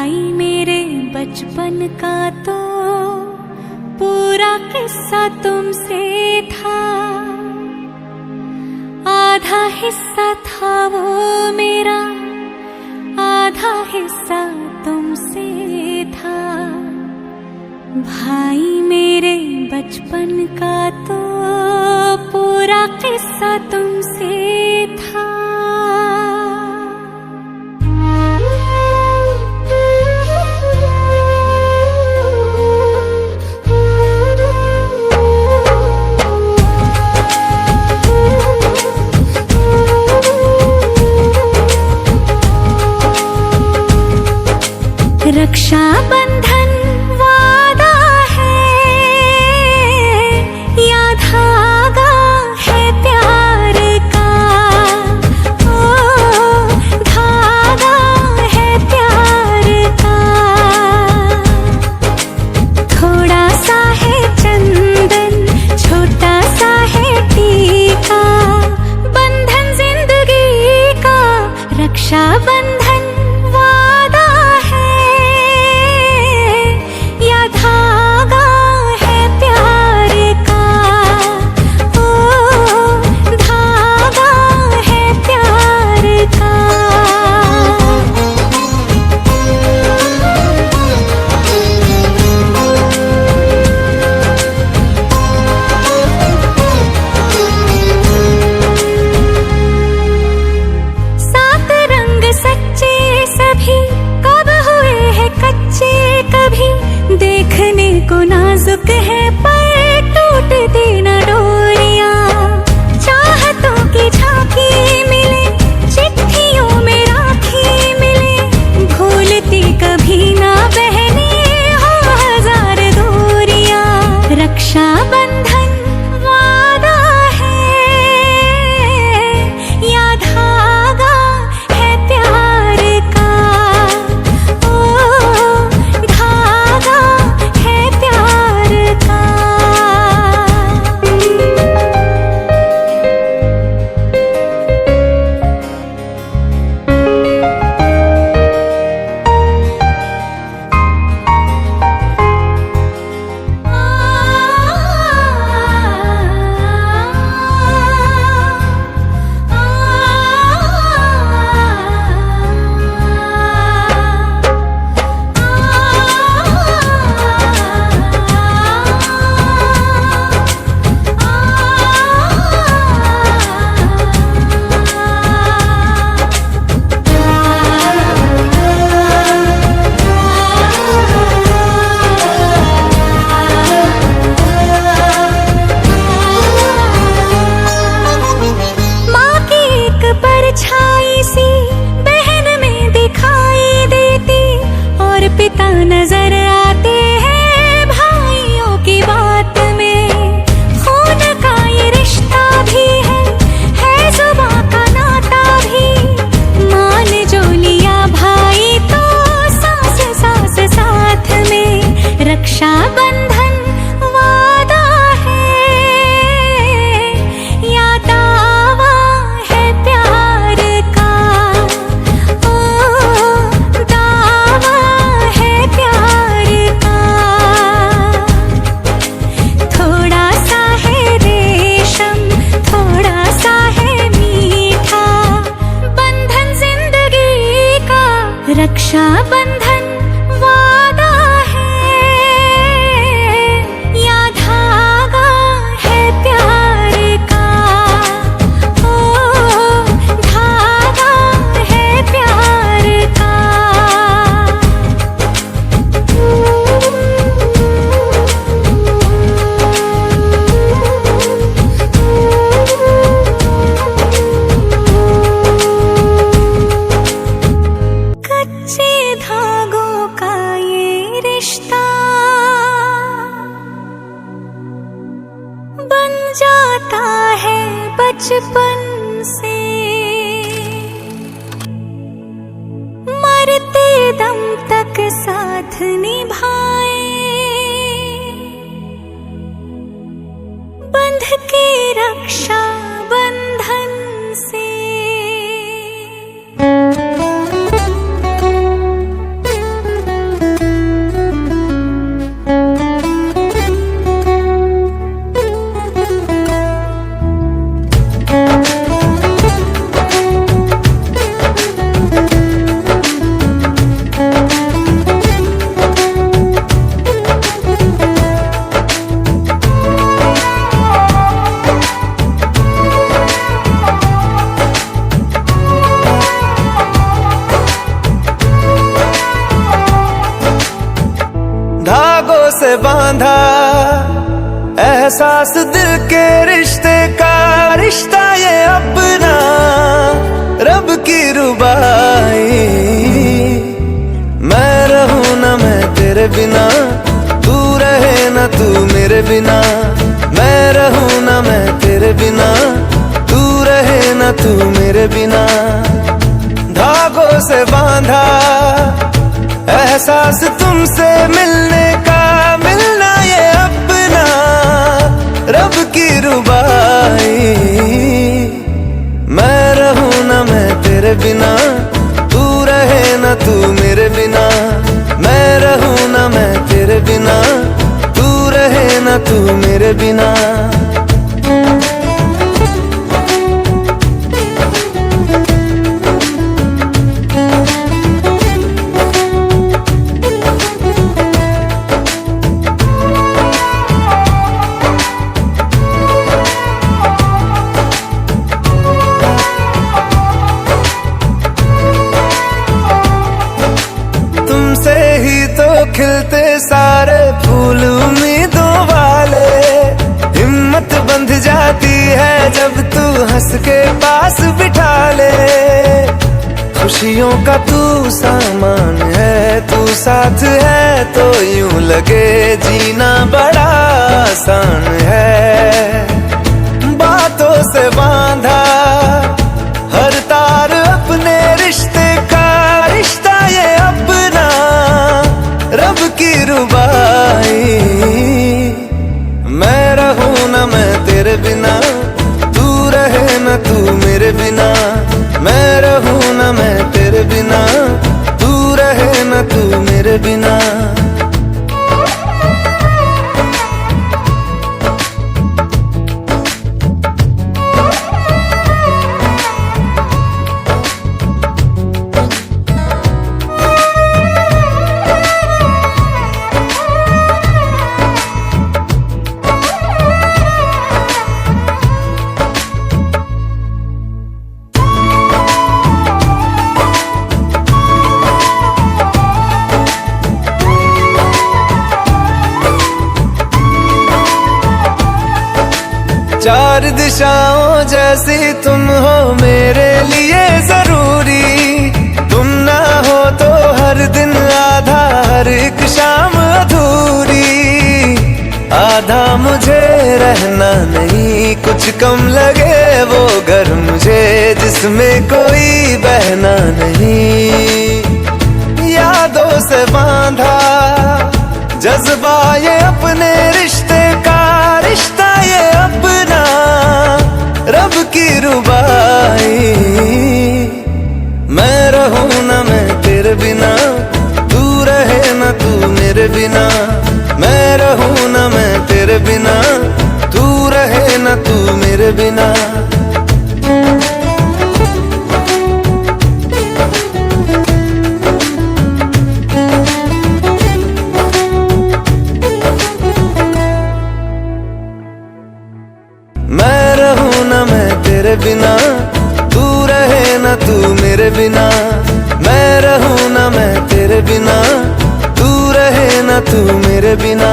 भाई मेरे बचपन का तो पूरा किस्सा तुमसे था। आधा हिस्सा था वो मेरा, आधा हिस्सा तुमसे था। भाई मेरे बचपन का तो पूरा किस्सा तुमसे था। रक्षा बंधन वादा है या धागा है प्यार का। ओ धागा है प्यार का। थोड़ा सा है चंदन, छोटा सा है टीका। बंधन जिंदगी का रक्षा बंधन को नाजुक है पर टूटती न डोरियां। चाहतों की झांकी मिले, चिट्ठियों में राखी मिले। भूलती कभी ना बहने हो हजार दूरियां। रक्षा बंधन वादा है या धागा है प्यार का। ओ धागा पिता नजर आते हैं भाइयों की बात में। खून का ये रिश्ता भी है जुबां का नाता भी। मान जो लिया भाई तो सास सास साथ में। रक्षा बंधन वादा है या दावा है प्यार का। ओ दावा प्यार का। थोड़ा सा है रेशम, थोड़ा सा है मीठा। बंधन जिंदगी का रक्षा बंधन वादा है या धागा है प्यार का। ओ धागा है प्यार का। कच्चे धागों का ये रिश्ता बन जाता है बचपन से। मरते दम तक साथ निभाए। बंध के रक्षा बंधन से। धागों से बांधा एहसास दिल के रिश्ते का, रिश्ता ये अपना रब की रुबाई। मैं रहूं ना मैं तेरे बिना, तू रहे ना तू मेरे बिना। मैं रहूं ना मैं तेरे बिना, तू रहे ना तू मेरे बिना। धागों से बांधा एहसास तुमसे मिलने का, मिलना ये अपना रब की रुबाई। मैं रहूं ना मैं तेरे बिना, तू रहे ना तू मेरे बिना। मैं रहूं ना मैं तेरे बिना, तू रहे ना तू मेरे बिना। तुमसे ही तो खिलते सारे फूल उम्मीदों वाले। हिम्मत बंध जाती है जब तू हंस के पास बिठा ले। खुशियों का तू सामान है, तू साथ है तो यूं लगे जीना बड़ा आसान है। बातों से बांधा हर तार अपने रिश्ते का, रिश्ता ये अपना रब की रुबाई। मैं रहूं ना मैं तेरे बिना, तू रहे ना तू मेरे बिना। मैं रहूं ना मैं तेरे बिना, तू रहे ना तू मेरे बिना। चार दिशाओं जैसी तुम हो मेरे लिए जरूरी। तुम ना हो तो हर दिन आधा, हर एक शाम अधूरी। आधा मुझे रहना नहीं, कुछ कम लगे वो घर मुझे जिसमें कोई बहना नहीं। यादों से बांधा जज्बा ये अपने रिश्ते का, रिश्ता ये अपना रब की रुबाई। मैं रहूं ना मैं तेरे बिना, तू रहे ना तू मेरे बिना। मैं रहूं ना मैं तेरे बिना, तू रहे ना तू मेरे बिना। मैं रहूं ना मैं तेरे बिना, तू रहे ना तू मेरे बिना। मैं रहूं ना मैं तेरे बिना, तू रहे ना तू मेरे बिना।